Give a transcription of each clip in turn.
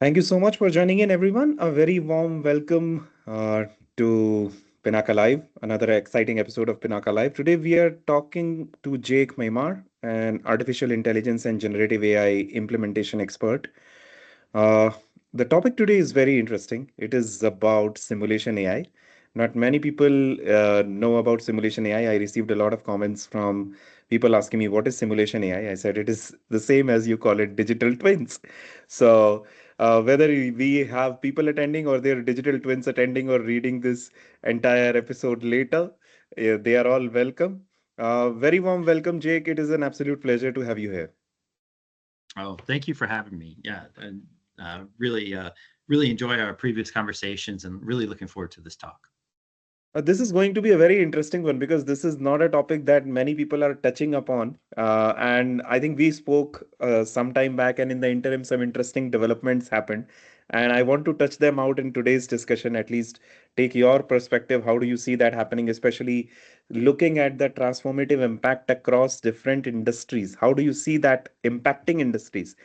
Thank you so much for joining in, everyone. A very warm welcome to Pinaka Live, another exciting episode of Pinaka Live. Today, we are talking to Jake Maymar, an artificial intelligence and generative AI implementation expert. Uh, the topic today is very interesting. It is about simulation AI. Not many people know about simulation AI. I received a lot of comments from people asking me, what is simulation AI? I said it is the same as you call it digital twins. So, whether we have people attending or their digital twins attending or reading this entire episode later, they are all welcome. Very warm welcome, Jake. It is an absolute pleasure to have you here. Oh, thank you for having me. Yeah, and really enjoy our previous conversations, and really looking forward to this talk. This is going to be a very interesting one because this is not a topic that many people are touching upon. And I think we spoke some time back, and in the interim, some interesting developments happened. And I want to touch them out in today's discussion, at least take your perspective. How do you see that happening, especially looking at the transformative impact across different industries? How do you see that impacting industries?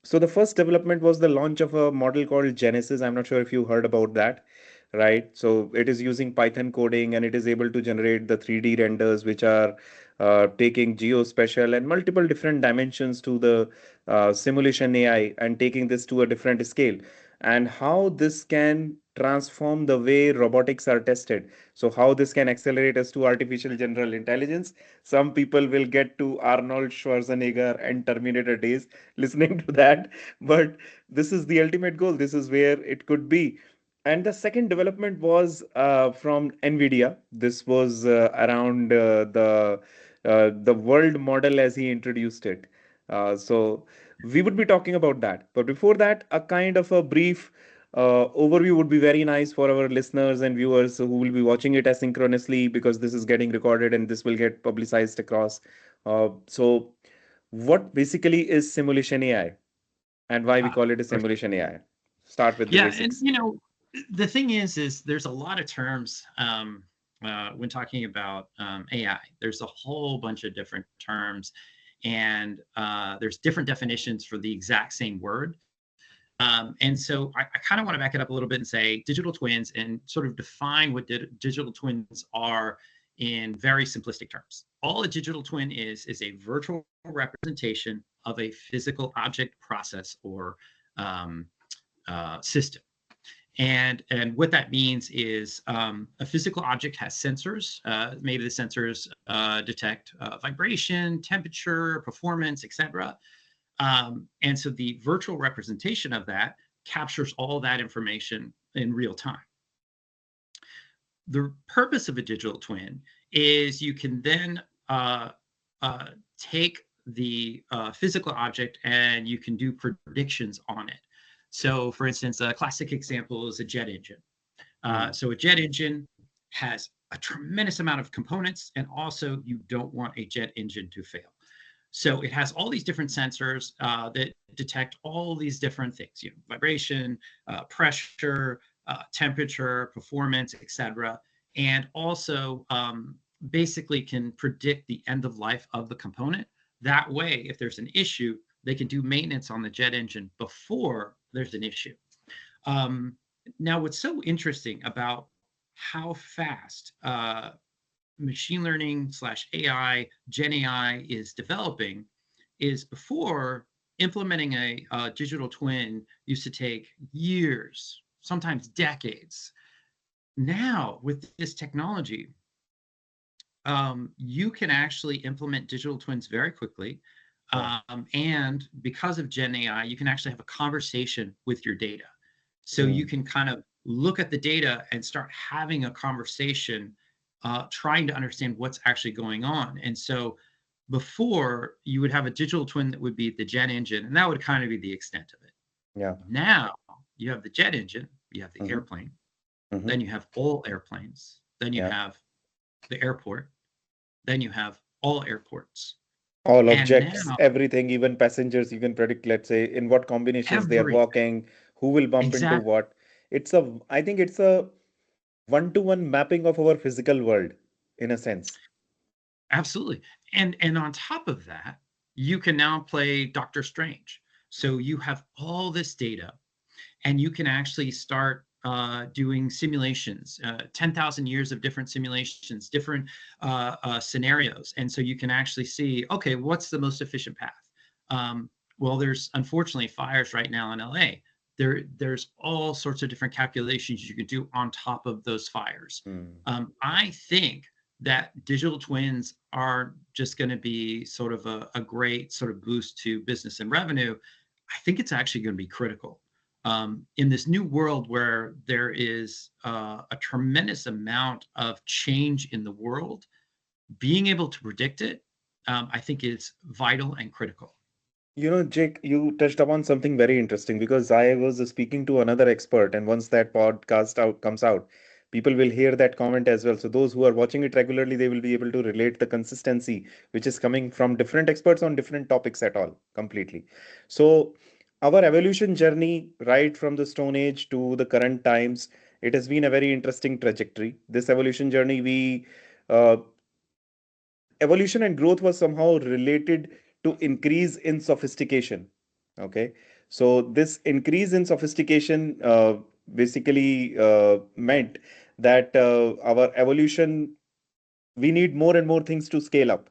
So the first development was the launch of a model called Genesis. I'm not sure if you heard about that, right? So it is using Python coding and it is able to generate the 3D renders, which are taking geospatial and multiple different dimensions to the simulation AI and taking this to a different scale. And how this can transform the way robotics are tested. So how this can accelerate us to artificial general intelligence. Some people will get to Arnold Schwarzenegger and Terminator days listening to that, but this is the ultimate goal. This is where it could be. And the second development was from NVIDIA. This was around the world model as he introduced it. So we would be talking about that. But before that, a kind of a brief overview would be very nice for our listeners and viewers who will be watching it asynchronously because this is getting recorded and this will get publicized across. So what basically is simulation AI and why we call it a For sure. simulation AI? Start with the Yeah, and basics. the thing is there's a lot of terms when talking about AI. There's a whole bunch of different terms, and there's different definitions for the exact same word. And so I kind of want to back it up a little bit and say digital twins and sort of define what digital twins are in very simplistic terms. All a digital twin is a virtual representation of a physical object, process, or um, system. And what that means is a physical object has sensors. Maybe the sensors detect vibration, temperature, performance, etc. And so the virtual representation of that captures all that information in real time. The purpose of a digital twin is you can then take the physical object and you can do predictions on it. So, for instance, a classic example is a jet engine. Hmm. So, a jet engine has a tremendous amount of components, and also you don't want a jet engine to fail. So it has all these different sensors that detect all these different things, vibration, pressure, temperature, performance, etc., and also basically can predict the end of life of the component. That way, if there's an issue, they can do maintenance on the jet engine before there's an issue. Um, Now, what's so interesting about how fast machine learning slash AI, Gen AI is developing is before implementing a digital twin used to take years, sometimes decades. Now, with this technology, you can actually implement digital twins very quickly. Wow. And because of Gen AI, you can actually have a conversation with your data. So you Hmm. can kind of look at the data and start having a conversation, trying to understand what's actually going on. And so before you would have a digital twin that would be the jet engine, and that would kind of be the extent of it. Yeah. Now you have the jet engine, you have the Hmm. airplane, Hmm. then you have all airplanes, then you Yeah. have the airport, then you have all airports. All And objects, now everything, even passengers, you can predict, let's say, in what combinations they are everything, walking, who will bump into exactly, what. I think it's a one-to-one mapping of our physical world, in a sense. absolutely. And on top of that, you can now play Doctor Strange. So you have all this data, and you can actually start doing simulations, 10,000 years of different simulations, different scenarios. And so you can actually see, okay, what's the most efficient path? Well, there's unfortunately fires right now in LA. There's all sorts of different calculations you can do on top of those fires. Mm. I think that digital twins are just going to be sort of a great sort of boost to business and revenue. I think it's actually going to be critical in this new world where there is a tremendous amount of change in the world. Being able to predict it, I think, is vital and critical. Jake, you touched upon something very interesting because I was speaking to another expert, and once that podcast out comes out, people will hear that comment as well. So those who are watching it regularly, they will be able to relate the consistency which is coming from different experts on different topics at all, completely. So our evolution journey, right from the Stone Age to the current times, it has been a very interesting trajectory. This evolution journey, we evolution and growth was somehow related to increase in sophistication. Okay, so this increase in sophistication basically meant that our evolution, we need more and more things to scale up,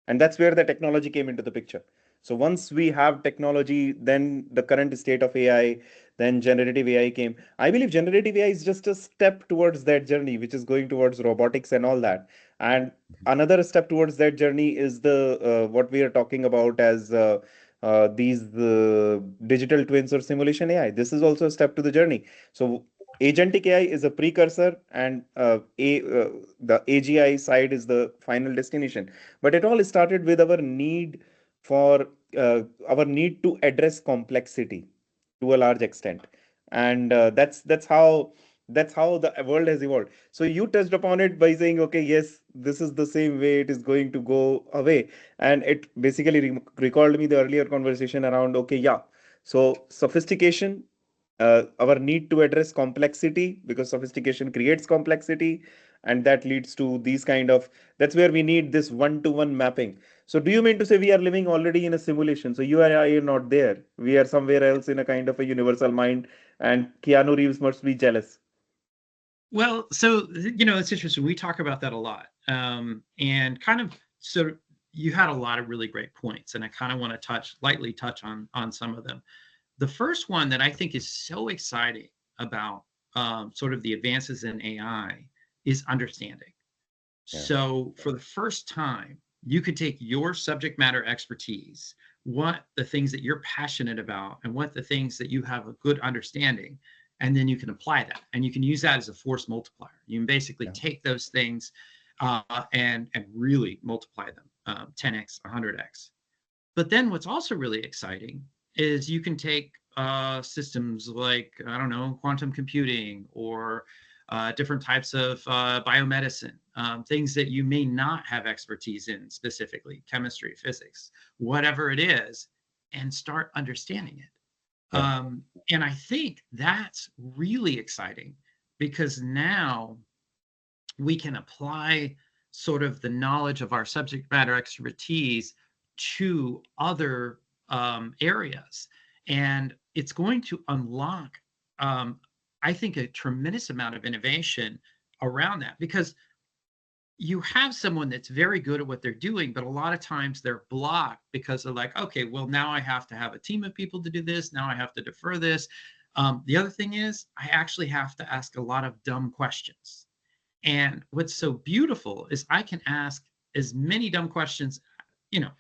and that's where the technology came into the picture. So once we have technology, then the current state of AI, then generative AI came. I believe generative AI is just a step towards that journey, which is going towards robotics and all that. And another step towards that journey is the what we are talking about as these digital twins or simulation AI. This is also a step to the journey. So agentic AI is a precursor, and the AGI side is the final destination. But it all started with for our need to address complexity to a large extent, and that's how the world has evolved. So you touched upon it by saying, okay, yes, this is the same way it is going to go away, and it basically recalled me the earlier conversation around, okay, yeah, so sophistication, our need to address complexity, because sophistication creates complexity, and that leads to these kind of, that's where we need this one-to-one mapping. So do you mean to say we are living already in a simulation? So you and I are not there, we are somewhere else in a kind of a universal mind, and Keanu Reeves must be jealous. Well, so it's interesting. We talk about that a lot, and kind of so you had a lot of really great points, and I kind of want to lightly touch on some of them. The first one that I think is so exciting about sort of the advances in AI is understanding. Yeah. So for the first time, you could take your subject matter expertise, what the things that you're passionate about, and what the things that you have a good understanding, and then you can apply that, and you can use that as a force multiplier. You can basically Yeah. take those things and really multiply them 10x, 100x. But then what's also really exciting is you can take systems like, I don't know, quantum computing or different types of biomedicine, things that you may not have expertise in specifically, chemistry, physics, whatever it is, and start understanding it. Yeah. And I think that's really exciting because now we can apply sort of the knowledge of our subject matter expertise to other areas. And it's going to unlock, um, I think, a tremendous amount of innovation around that because you have someone that's very good at what they're doing, but a lot of times they're blocked because they're like, okay, well, now I have to have a team of people to do this. Now I have to defer this. The other thing is, I actually have to ask a lot of dumb questions. And what's so beautiful is I can ask as many dumb questions,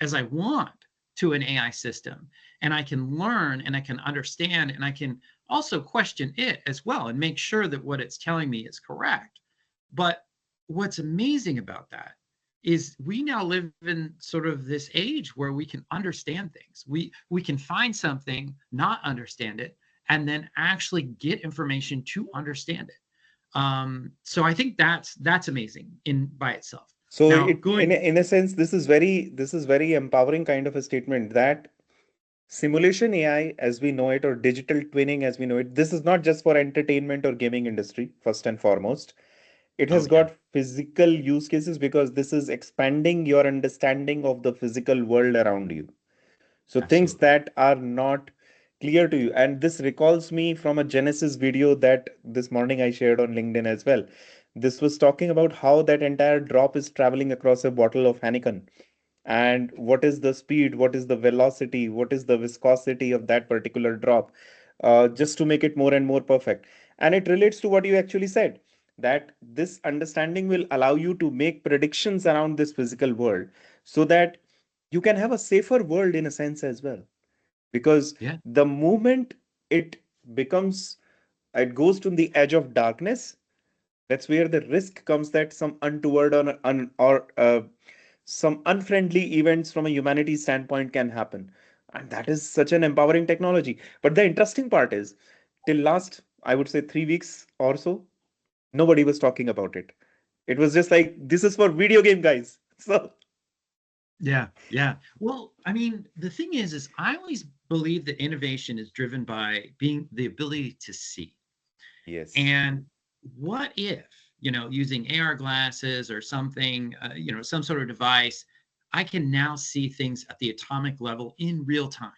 as I want to an AI system, and I can learn and I can understand and I can also question it as well and make sure that what it's telling me is correct. But what's amazing about that is we now live in sort of this age where we can understand things. We can find something, not understand it, and then actually get information to understand it. So I think that's amazing in by itself. So Now it, going in a sense, this is very empowering kind of a statement that simulation AI as we know it, or digital twinning as we know it, this is not just for entertainment or gaming industry, first and foremost. It Oh has yeah, got physical use cases because this is expanding your understanding of the physical world around you. So things absolutely. that are not clear to you. And this recalls me from a Genesis video that this morning I shared on LinkedIn as well. This was talking about how that entire drop is traveling across a bottle of Heineken, and what is the speed, what is the velocity, what is the viscosity of that particular drop, just to make it more and more perfect. And it relates to what you actually said, that this understanding will allow you to make predictions around this physical world, so that you can have a safer world in a sense as well. Because Yeah. the moment it becomes, it goes to the edge of darkness, that's where the risk comes that some untoward or some unfriendly events from a humanity standpoint can happen. And that is such an empowering technology. But the interesting part is, till last, I would say 3 weeks or so, nobody was talking about it. It was just like, this is for video game guys. So, Yeah, yeah. Well, I mean, the thing is I always believe that innovation is driven by being the ability to see. yes. And what if, using AR glasses or something, some sort of device, I can now see things at the atomic level in real time.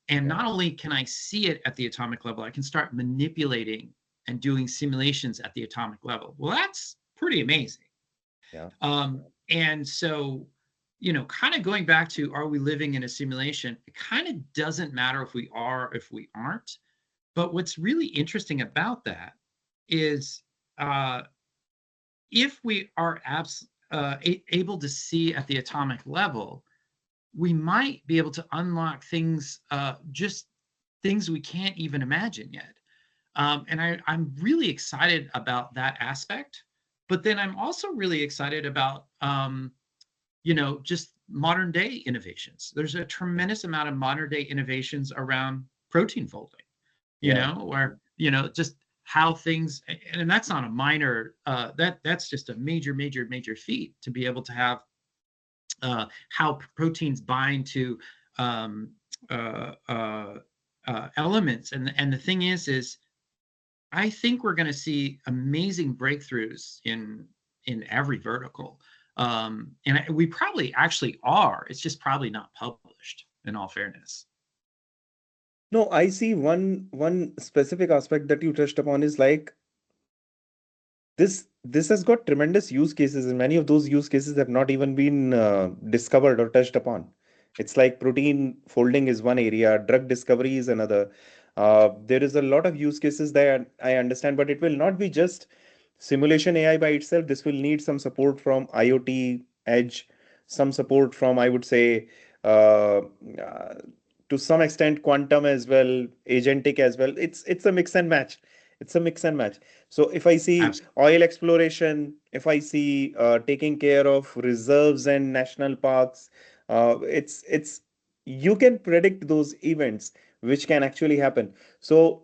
And not Yeah. only can I see it at the atomic level, I can start manipulating and doing simulations at the atomic level. Well, that's pretty amazing. Yeah. And so, kind of going back to, are we living in a simulation? It kind of doesn't matter if we are, if we aren't. But what's really interesting about that is, uh, if we are able to see at the atomic level, we might be able to unlock things, just things we can't even imagine yet. And I'm really excited about that aspect. But then I'm also really excited about, just modern day innovations. There's a Yeah. tremendous amount of modern day innovations around protein folding, Yeah. or, just how things, and that's not a minor, that's just a major, major, major feat to be able to have, how proteins bind to, um, uh, uh, elements. And the thing is I think we're going to see amazing breakthroughs in every vertical. And we probably actually are. It's just probably not published, in all fairness. No, I see one specific aspect that you touched upon is like, this has got tremendous use cases, and many of those use cases have not even been discovered or touched upon. It's like protein folding is one area, drug discovery is another. There is a lot of use cases that I understand, but it will not be just simulation AI by itself. This will need some support from IoT, edge, some support from, I would say, uh, uh, to some extent, quantum as well, agentic as well. It's a mix and match. It's a mix and match. So if I see Absolutely. oil exploration, if I see taking care of reserves and national parks, it's you can predict those events which can actually happen. So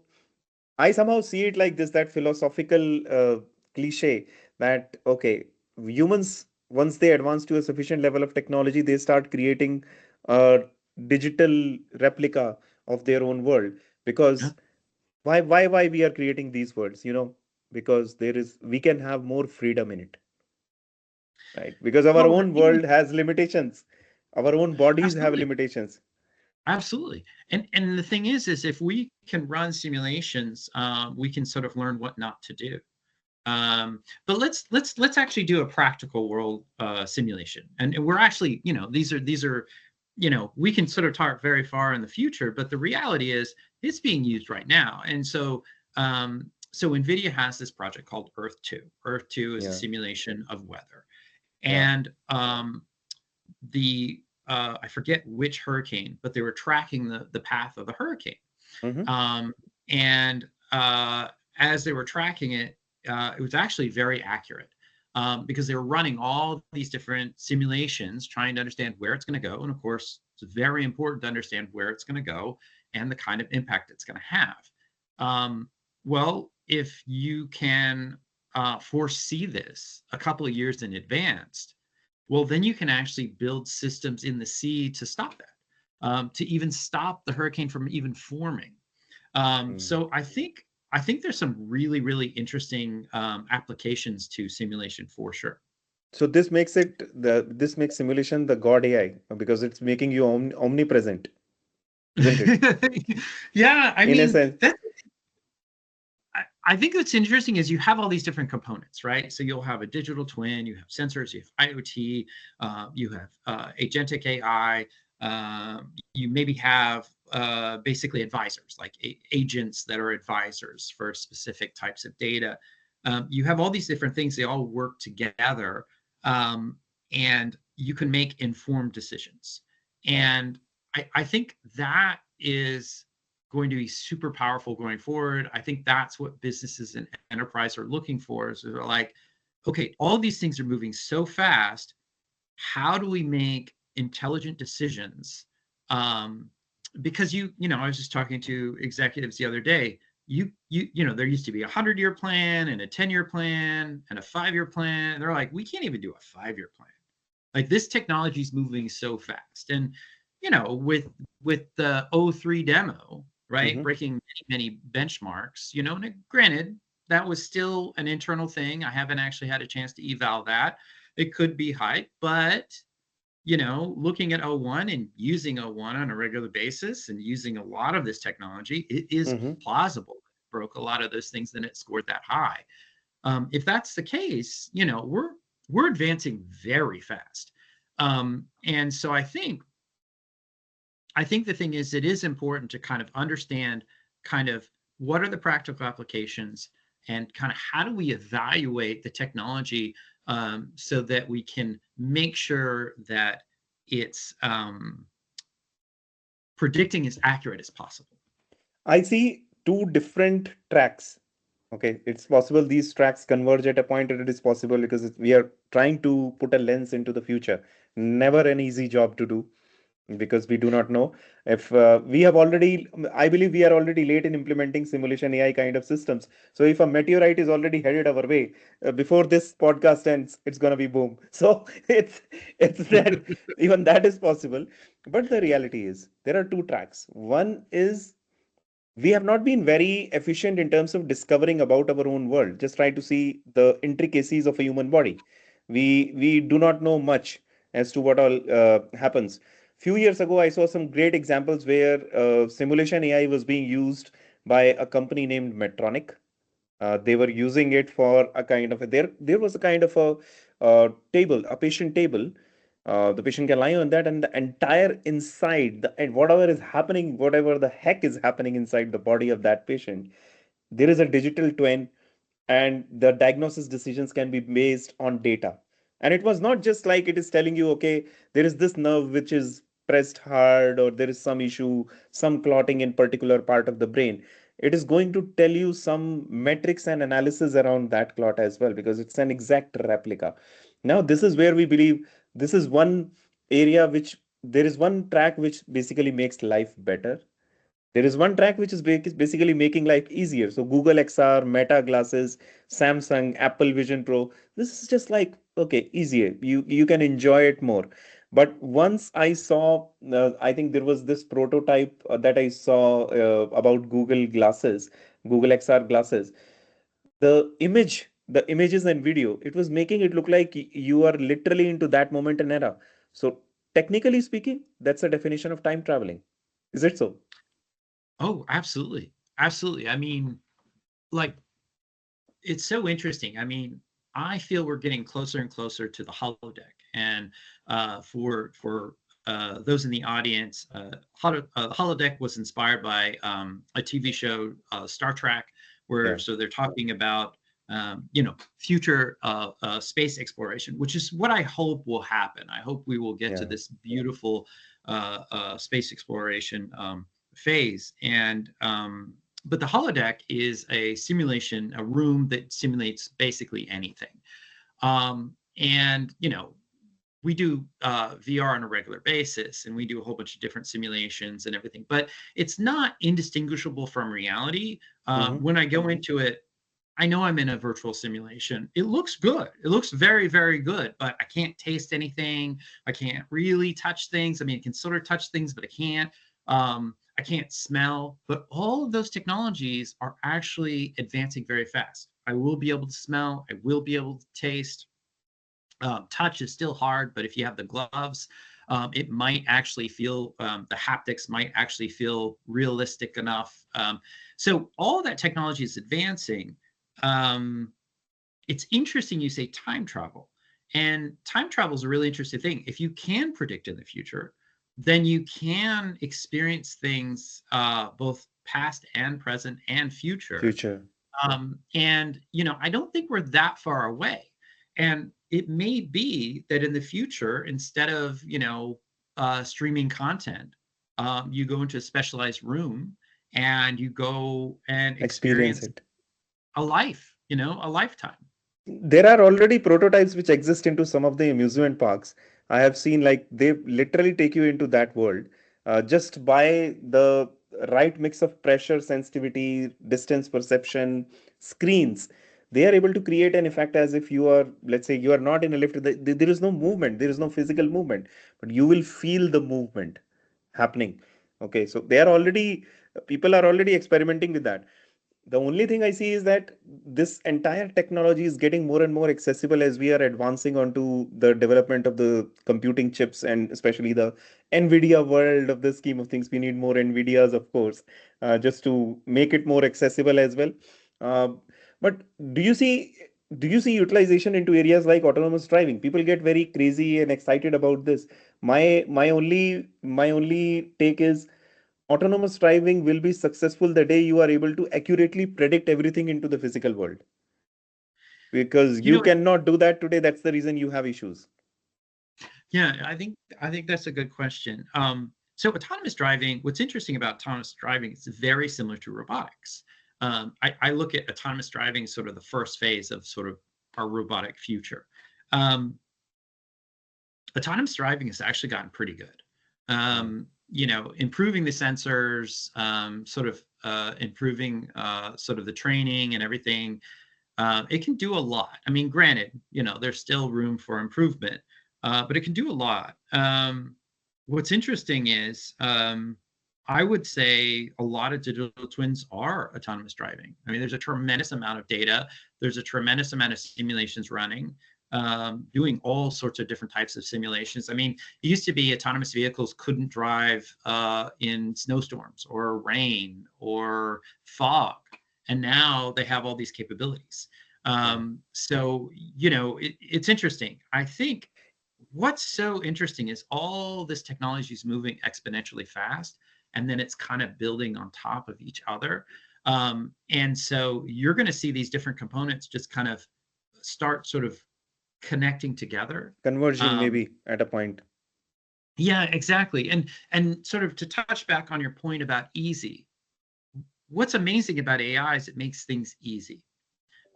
I somehow see it like this, that philosophical cliche that, okay, humans, once they advance to a sufficient level of technology, they start creating a digital replica of their own world. Yeah. Because why we are creating these worlds, because we can have more freedom in it, right? Because our Well, own world has limitations, our own bodies have absolutely. limitations. Absolutely. And the thing is if we can run simulations, we can sort of learn what not to do. But let's actually do a practical world, simulation. And we're actually, these are, we can sort of talk very far in the future, but the reality is it's being used right now. And so NVIDIA has this project called Earth 2. Earth 2 is a Yeah. simulation of weather. Yeah. And the I forget which hurricane, but they were tracking the path of the hurricane. Mm-hmm. Um, and as they were tracking it, it was actually very accurate, because they were running all these different simulations trying to understand where it's going to go. And of course, it's very important to understand where it's going to go and the kind of impact it's going to have. Well, if you can foresee this a couple of years in advance, well, then you can actually build systems in the sea to stop that, to even stop the hurricane from even forming. Mm. So I think there's some really, really interesting, applications to simulation for sure. So this makes simulation the god AI, because it's making you omnipresent. isn't it? Yeah, I In a mean, sense. I think what's interesting is you have all these different components, right? So you'll have a digital twin, you have sensors, you have IoT, you have agentic AI, you maybe have basically advisors, like agents that are advisors for specific types of data. You have all these different things, they all work together, um, and you can make informed decisions. Yeah. And I think that is going to be super powerful going forward. I think that's what businesses and enterprise are looking for. Is they're like, okay, all these things are moving so fast. How do we make intelligent decisions? Because I was just talking to executives the other day. There used to be a 100-year plan and a 10-year plan and a 5-year plan. They're like, we can't even do a 5-year plan. Like this technology is moving so fast. And with the O3 demo, right, Mm-hmm. breaking many benchmarks, and granted, that was still an internal thing. I haven't actually had a chance to eval that. It could be hype, but looking at O1 and using O1 on a regular basis and using a lot of this technology, it is Mm-hmm. plausible. It broke a lot of those things, then it scored that high. If that's the case, we're advancing very fast. And so I think the thing is, it is important to kind of understand kind of what are the practical applications and kind of how do we evaluate the technology, so that we can make sure that it's predicting as accurate as possible. I see two different tracks. Okay, it's possible these tracks converge at a point, and it is possible because we are trying to put a lens into the future. Never an easy job to do because we do not know if we have already. I believe we are already late in implementing simulation AI kind of systems. So if a meteorite is already headed our way before this podcast ends, it's gonna be boom. So it's that even that is possible. But the reality is there are two tracks. One is we have not been very efficient in terms of discovering about our own world. Just try to see the intricacies of a human body. We do not know much as to what all happens. Few years ago I saw some great examples where simulation AI was being used by a company named Medtronic. They were using it for a kind of there was a kind of a table, a patient table. The patient can lie on that, and the entire inside, and whatever is happening, whatever the heck is happening inside the body of that patient, there is a digital twin, and the diagnosis decisions can be based on data. And it was not just like it is telling you, okay, there is this nerve which is pressed hard, or there is some issue, some clotting in particular part of the brain. It is going to tell you some metrics and analysis around that clot as well, because it's an exact replica. Now this is where we believe this is one area which there is one track which basically makes life better. There is one track which is basically making life easier. So Google XR, Meta glasses, Samsung, Apple Vision Pro. This is just like okay, easier. You can enjoy it more. But once I saw, I think there was this prototype that I saw about Google glasses, Google XR glasses. The images and video, it was making it look like you are literally into that moment and era. So technically speaking, that's a definition of time traveling. Is it so? Oh, absolutely. Absolutely. I mean, like, it's so interesting. I mean, I feel we're getting closer and closer to the holodeck. And for those in the audience, the holodeck was inspired by a TV show, Star Trek, where Yeah. so they're talking about future space exploration, which is what I hope will happen. I hope we will get to Yeah. this beautiful space exploration phase. And but the holodeck is a simulation, a room that simulates basically anything. And we do VR on a regular basis, and we do a whole bunch of different simulations and everything, but it's not indistinguishable from reality. Mm-hmm. When I go into it, I know I'm in a virtual simulation. It looks good. It looks very, very good, but I can't taste anything. I can't really touch things. I mean, I can sort of touch things, but I can't. I can't smell. But all of those technologies are actually advancing very fast. I will be able to smell. I will be able to taste. Touch is still hard, but if you have the gloves, It might actually feel, the haptics might actually feel realistic enough. So all that technology is advancing. Um, it's interesting you say time travel. And time travel is a really interesting thing. If you can predict in the future, then you can experience things, both past and present and future. Future. And, I don't think we're that far away. And it may be that in the future, instead of, streaming content, you go into a specialized room and you go and Experience experience it. a life, a lifetime. There are already prototypes which exist into some of the amusement parks. I have seen like they literally take you into that world just by the right mix of pressure, sensitivity, distance perception, screens. They are able to create an effect as if you are, let's say, you are not in a lift. There is no movement, there is no physical movement, but you will feel the movement happening. Okay, so they are already, people are already experimenting with that. The only thing I see is that this entire technology is getting more and more accessible as we are advancing onto the development of the computing chips, and especially the NVIDIA world of the scheme of things. We need more NVIDIAs, of course, just to make it more accessible as well. Uh, but do you see do you see utilization into areas like autonomous driving? People get very crazy and excited about this. My only take is autonomous driving will be successful the day you are able to accurately predict everything into the physical world, because You you know, cannot do that today. That's the reason you have issues. yeah, I think that's a good question. So autonomous driving, what's interesting about autonomous driving, it's very similar to robotics. I look at autonomous driving as sort of the first phase of sort of our robotic future. Um, Autonomous driving has actually gotten pretty good. Yeah. Improving the sensors, sort of improving sort of the training and everything. It can do a lot. I mean, granted, there's still room for improvement, but it can do a lot. What's interesting is, I would say a lot of digital twins are autonomous driving. I mean, there's a tremendous amount of data. There's a tremendous amount of simulations running, doing all sorts of different types of simulations. I mean, it used to be autonomous vehicles couldn't drive in snowstorms or rain or fog, and now they have all these capabilities. Yeah. It's interesting. I think what's so interesting is all this technology is moving exponentially fast, and then it's kind of building on top of each other. And so you're going to see these different components just kind of start sort of connecting together. Converging Um, maybe at a point. yeah, exactly. And sort of to touch back on your point about easy, what's amazing about AI is it makes things easy.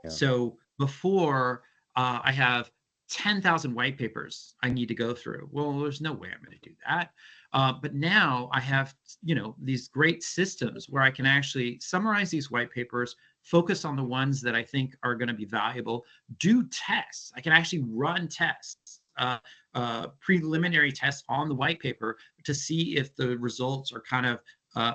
Yeah. So before, I have 10,000 white papers I need to go through. Well, there's no way I'm going to do that. But now I have, these great systems where I can actually summarize these white papers, focus on the ones that I think are going to be valuable, do tests. I can actually run tests, preliminary tests on the white paper to see if the results are kind of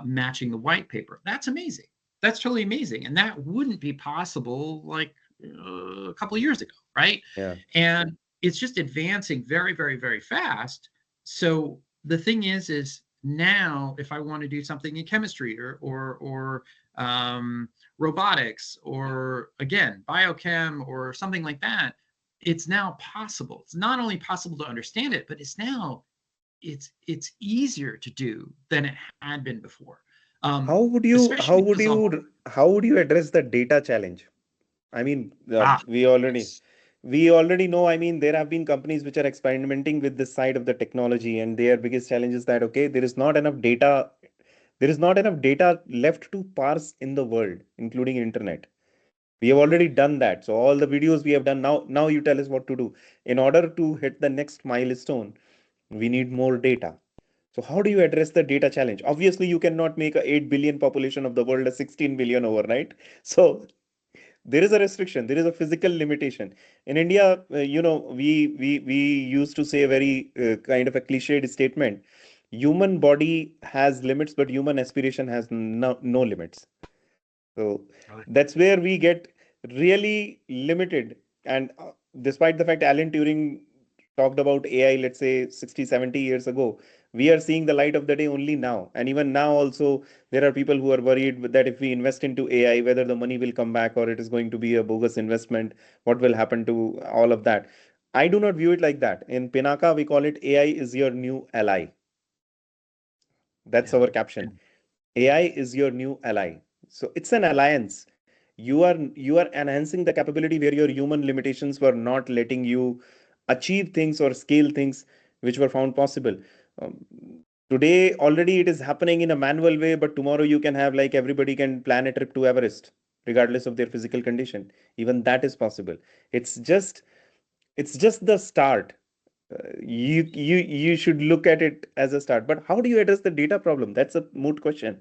matching the white paper. That's amazing. That's totally amazing. And that wouldn't be possible like a couple of years ago, right? Yeah. And it's just advancing very, very, very fast. So the thing is now if I want to do something in chemistry or robotics or again biochem or something like that, it's now possible. It's not only possible to understand it, but it's easier to do than it had been before. How would you how Especially would because of you how would you address the data challenge? I mean, ah yes. we already know. I mean, there have been companies which are experimenting with this side of the technology, and their biggest challenge is that okay, there is not enough data. There is not enough data left to parse in the world, including internet. We have already done that. So all the videos we have done now you tell us what to do. In order to hit the next milestone, we need more data. So how do you address the data challenge? Obviously, you cannot make a 8 billion population of the world a 16 billion overnight. So there is a restriction. There is a physical limitation. In India, we used to say a very kind of a cliched statement. Human body has limits, but human aspiration has no limits. So that's where we get really limited. And despite the fact Alan Turing talked about AI, let's say 60, 70 years ago, we are seeing the light of the day only now. And even now, also, there are people who are worried that if we invest into AI, whether the money will come back or it is going to be a bogus investment, what will happen to all of that? I do not view it like that. In Pinaka, we call it AI is your new ally. That's Yeah. our caption. AI is your new ally. So it's an alliance. You are enhancing the capability where your human limitations were not letting you achieve things or scale things which were found possible. Um, Today already it is happening in a manual way, but tomorrow you can have like everybody can plan a trip to Everest regardless of their physical condition. Even that is possible. It's just it's just the start. You should look at it as a start. But how do you address the data problem? That's a moot question.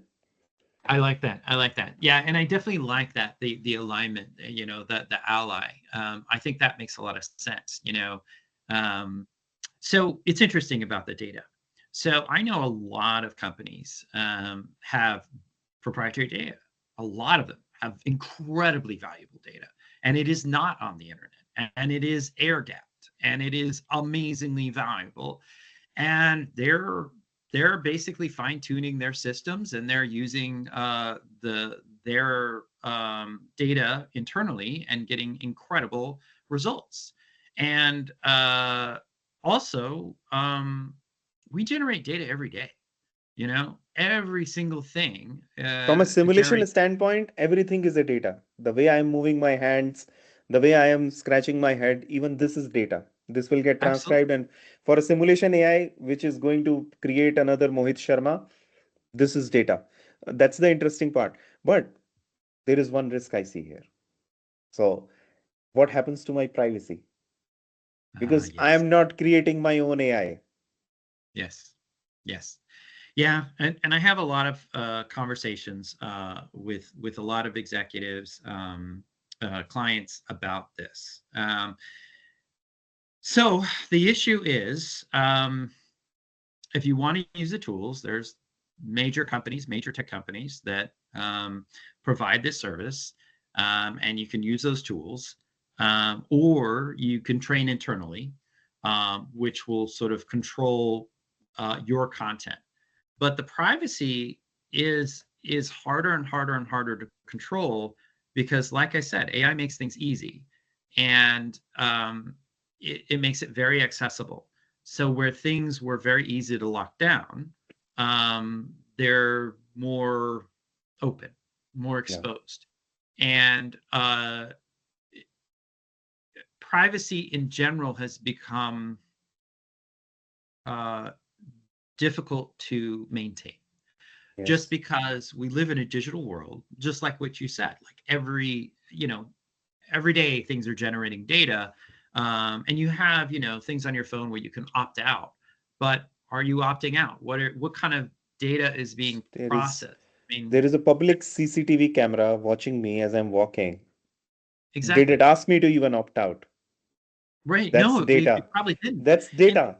I like that. I like that. Yeah, and I definitely like that the alignment. The ally. I think that makes a lot of sense. Um, so it's interesting about the data. So I know a lot of companies have proprietary data. A lot of them have incredibly valuable data, and it is not on the internet, and it is air gapped, and it is amazingly valuable, and they're basically fine tuning their systems, and they're using their data internally and getting incredible results. And also, we generate data every day. Every single thing From a simulation generates. standpoint, everything is a data. The way I am moving my hands, the way I am scratching my head, even this is data. This will get Absolutely. transcribed. And for a simulation AI, which is going to create another Mohit Sharma, this is data. That's the interesting part. But there is one risk I see here. So, what happens to my privacy? Because I Yes. am not creating my own AI. Yes. Yes. Yeah, and I have a lot of conversations with a lot of executives, clients about this. So the issue is, if you want to use the tools, there's major companies, major tech companies that provide this service, and you can use those tools, or you can train internally, which will sort of control your content. But the privacy is harder and harder and harder to control because, like I said, AI makes things easy, and it makes it very accessible. So where things were very easy to lock down, they're more open, more Yeah. exposed, and privacy in general has become uh, difficult to maintain, just Yes. because we live in a digital world, just like what you said. Like every day things are generating data, and you have things on your phone where you can opt out. But are you opting out? What kind of data is being There is processed? I mean, there is a public CCTV camera watching me as I'm walking. Did exactly. it ask me to even opt out? Right. That's No, it data. probably didn't. That's And data.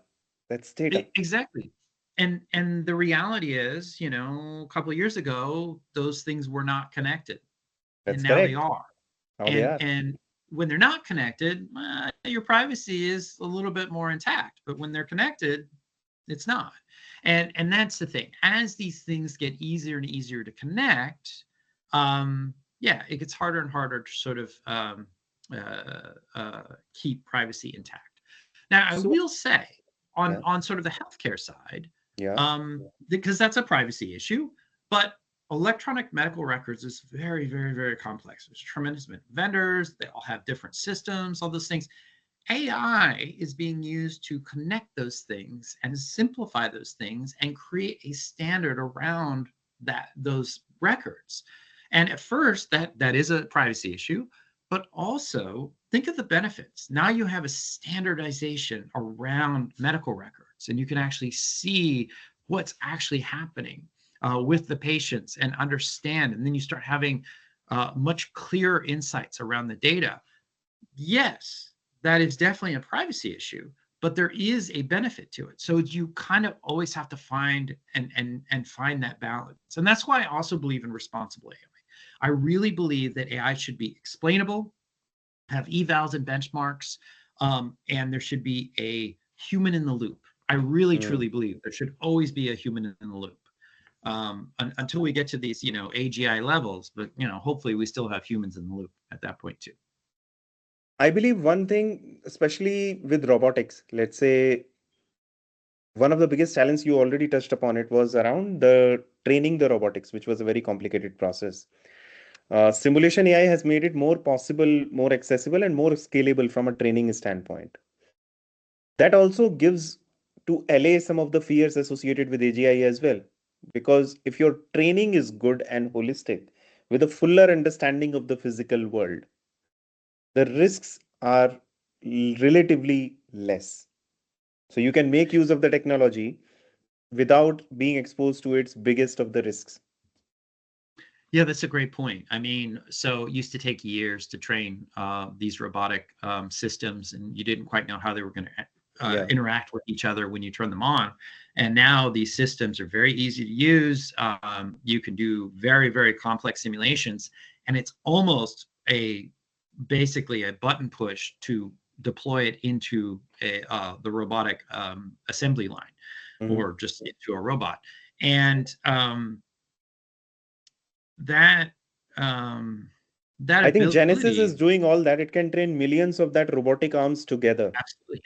That's data. exactly. And the reality is, a couple of years ago, those things were not connected, and That's now they correct. are. Now they and are. and when they're not connected, your privacy is a little bit more intact, but when they're connected, it's not. And that's the thing. As these things get easier and easier to connect, yeah, it gets harder and harder to sort of keep privacy intact. Now I So, will say, on yeah, sort of the healthcare side, yeah, because that's a privacy issue, but electronic medical records is very, very, very complex. There's a tremendous amount of vendors. They all have different systems, all those things. AI is being used to connect those things and simplify those things and create a standard around those records. And at first, that is a privacy issue, but also think of the benefits. Now you have a standardization around medical records, and you can actually see what's actually happening with the patients and understand. And then you start having much clearer insights around the data. Yes, that is definitely a privacy issue, but there is a benefit to it. So you kind of always have to find and find that balance. And that's why I also believe in responsible AI. I really believe that AI should be explainable, have evals and benchmarks, and there should be a human in the loop. I really Mm. truly believe there should always be a human in the loop. Until we get to these, AGI levels, but hopefully we still have humans in the loop at that point too. I believe one thing, especially with robotics, let's say one of the biggest challenges you already touched upon it was around the training the robotics, which was a very complicated process. Simulation AI has made it more possible, more accessible, and more scalable from a training standpoint. That also gives to allay some of the fears associated with AGI as well. Because if your training is good and holistic, with a fuller understanding of the physical world, the risks are relatively less. So you can make use of the technology without being exposed to its biggest of the risks. Yeah, that's a great point. I mean, so it used to take years to train these robotic systems, and you didn't quite know how they were going to Yeah, interact with each other when you turn them on. And now these systems are very easy to use. You can do very, very complex simulations, and it's almost a basically a button push to deploy it into the robotic assembly line mhm. or just into a robot. And that um, that I think Genesis ability, is doing all that. It can train millions of that robotic arms together. absolutely.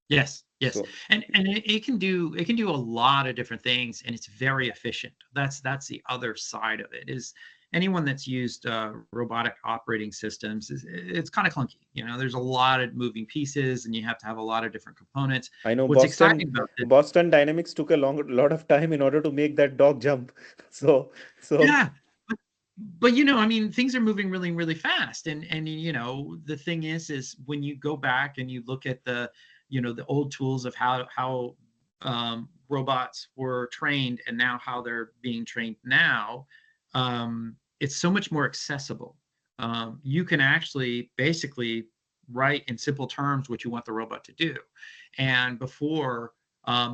Yes, yes. So And it can do a lot of different things, and it's very efficient. That's the other side of it. Is anyone that's used robotic operating systems is it's kind of clunky. There's a lot of moving pieces, and you have to have a lot of different components. I know What's exciting Boston about this? Boston Dynamics took a lot of time in order to make that dog jump. So so Yeah, but I mean, things are moving really, really fast, and the thing is when you go back and you look at the old tools of how robots were trained and now how they're being trained now, it's so much more accessible. You can actually basically write in simple terms what you want the robot to do, and before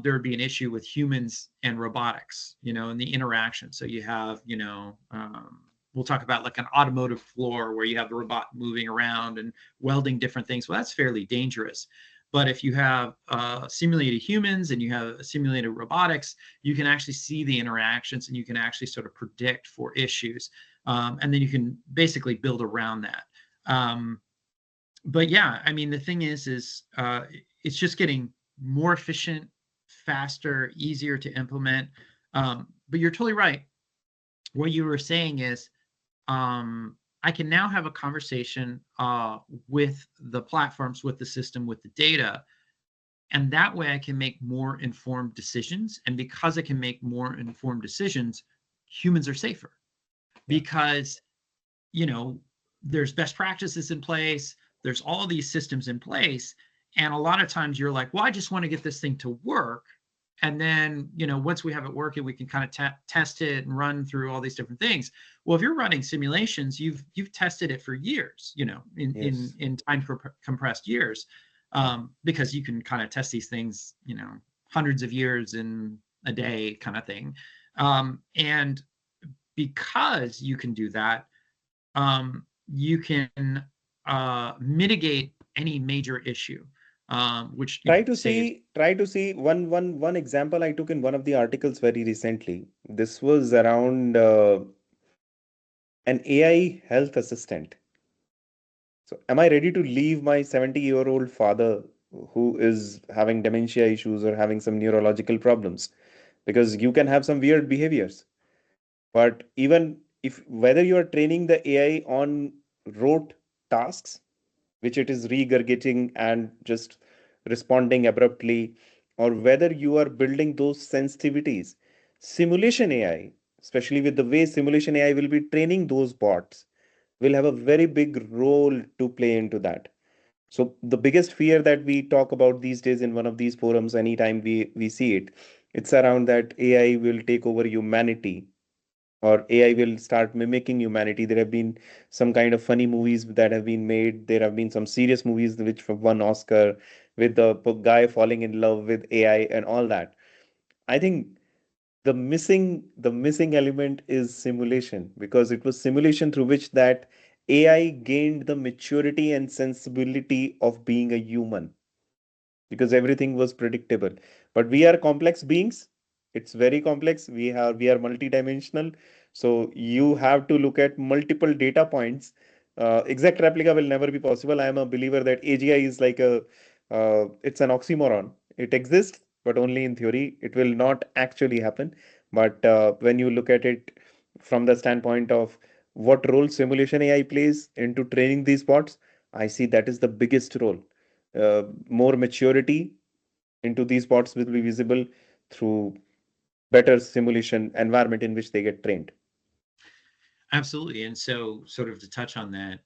there would be an issue with humans and robotics, and the interaction. So you have, we'll talk about like an automotive floor where you have the robot moving around and welding different things. Well, that's fairly dangerous. But if you have simulated humans and you have simulated robotics, you can actually see the interactions and you can actually sort of predict for issues. And then you can basically build around that. But yeah, I mean, the thing is it's just getting more efficient, faster, easier to implement. But you're totally right. What you were saying is I can now have a conversation with the platforms, with the system, with the data, and that way I can make more informed decisions. And because I can make more informed decisions, humans are safer yeah. because you know there's best practices in place, there's all these systems in place, and a lot of times you're like, well, I just want to get this thing to work, and then once we have it working, we can kind of test it and run through all these different things. Well, if you're running simulations, you've tested it for years, in in Yes. in time compressed years, Yeah. because you can kind of test these things, hundreds of years in a day kind of thing. And because you can do that, you can mitigate any major issue, which saves. Try to see one example I took in one of the articles very recently. This was around an AI health assistant. So am I ready to leave my 70-year-old father who is having dementia issues or having some neurological problems? Because you can have some weird behaviors. But even if whether you are training the AI on rote tasks, which it is regurgitating and just responding abruptly, or whether you are building those sensitivities, simulation AI, especially with the way simulation AI will be training those bots, will have a very big role to play into that. So the biggest fear that we talk about these days in one of these forums, anytime we see it, it's around that AI will take over humanity or AI will start mimicking humanity. There have been some kind of funny movies that have been made. There have been some serious movies which won Oscar with the guy falling in love with AI and all that. I think the missing element is simulation because it was simulation through which that AI gained the maturity and sensibility of being a human. because everything was predictable. But we are complex beings. It's very complex. We are multidimensional. So you have to look at multiple data points. Exact replica will never be possible. I am a believer that AGI is like it's an oxymoron. It exists, but only in theory. It will not actually happen. But when you look at it from the standpoint of what role simulation AI plays into training these bots, I see that is the biggest role. More maturity into these bots will be visible through better simulation environment in which they get trained. Absolutely. And so, sort of to touch on that,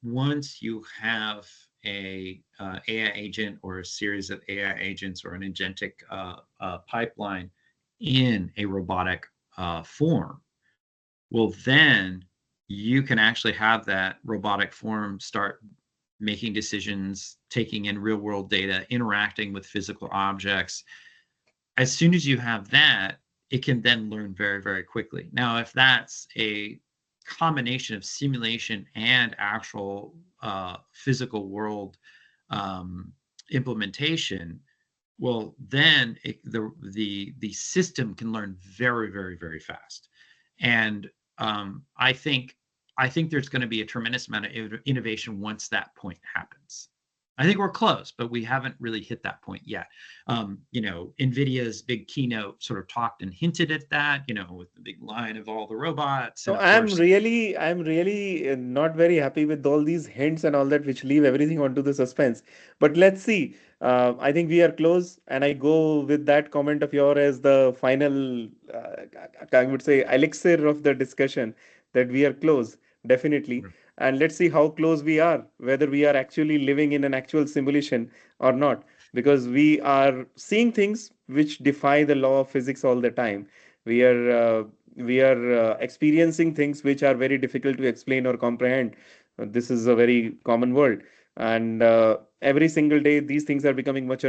once you have a AI agent or a series of AI agents or an agentic pipeline in a robotic form, well, then you can actually have that robotic form start making decisions, taking in real world data, interacting with physical objects. As soon as you have that, it can then learn very, very quickly. Now, if that's a combination of simulation and actual physical world um, implementation, well, then the system can learn very, very, very fast. And I think there's going to be a tremendous amount of innovation once that point happens. I think we're close, but we haven't really hit that point yet. NVIDIA's big keynote sort of talked and hinted at that, with the big line of all the robots. So And of I'm course, really, I'm really not very happy with all these hints and all that, which leave everything onto the suspense. But let's see. I think we are close, and I go with that comment of yours as the final, I would say, elixir of the discussion that we are close, definitely. And let's see how close we are, whether we are actually living in an actual simulation or not, because we are seeing things which defy the law of physics all the time. We are experiencing things which are very difficult to explain or comprehend. This is a very common world, and every single day these things are becoming much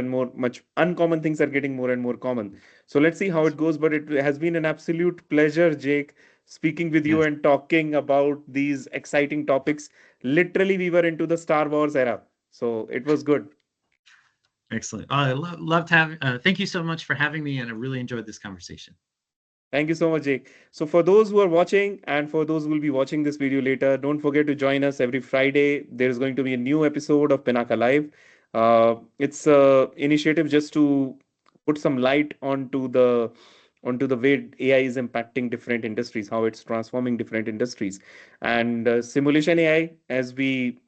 uncommon things are getting more and more common. So let's see how it goes. But it has been an absolute pleasure, Jake, speaking with you yes, and talking about these exciting topics. Literally, we were into the Star Wars era, so it was good. excellent. I loved having. Thank you so much for having me, and I really enjoyed this conversation. Thank you so much, Jake. So, for those who are watching and for those who will be watching this video later, don't forget to join us every Friday. There is going to be a new episode of Pinaka Live. It's a initiative just to put some light onto the way AI is impacting different industries, how it's transforming different industries, and simulation AI, as we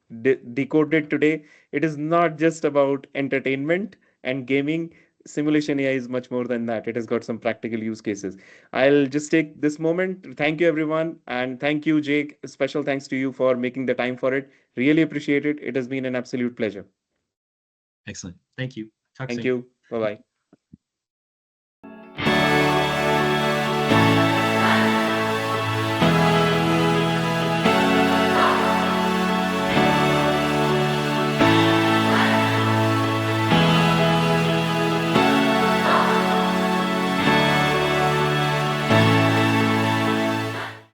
decoded today, it is not just about entertainment and gaming. Simulation AI is much more than that. It has got some practical use cases. I'll just take this moment to thank you, everyone. And thank you, Jake. Special thanks to you for making the time for it. Really appreciate it. It has been an absolute pleasure. Excellent. Thank you. Talk Thank soon. you. Bye bye.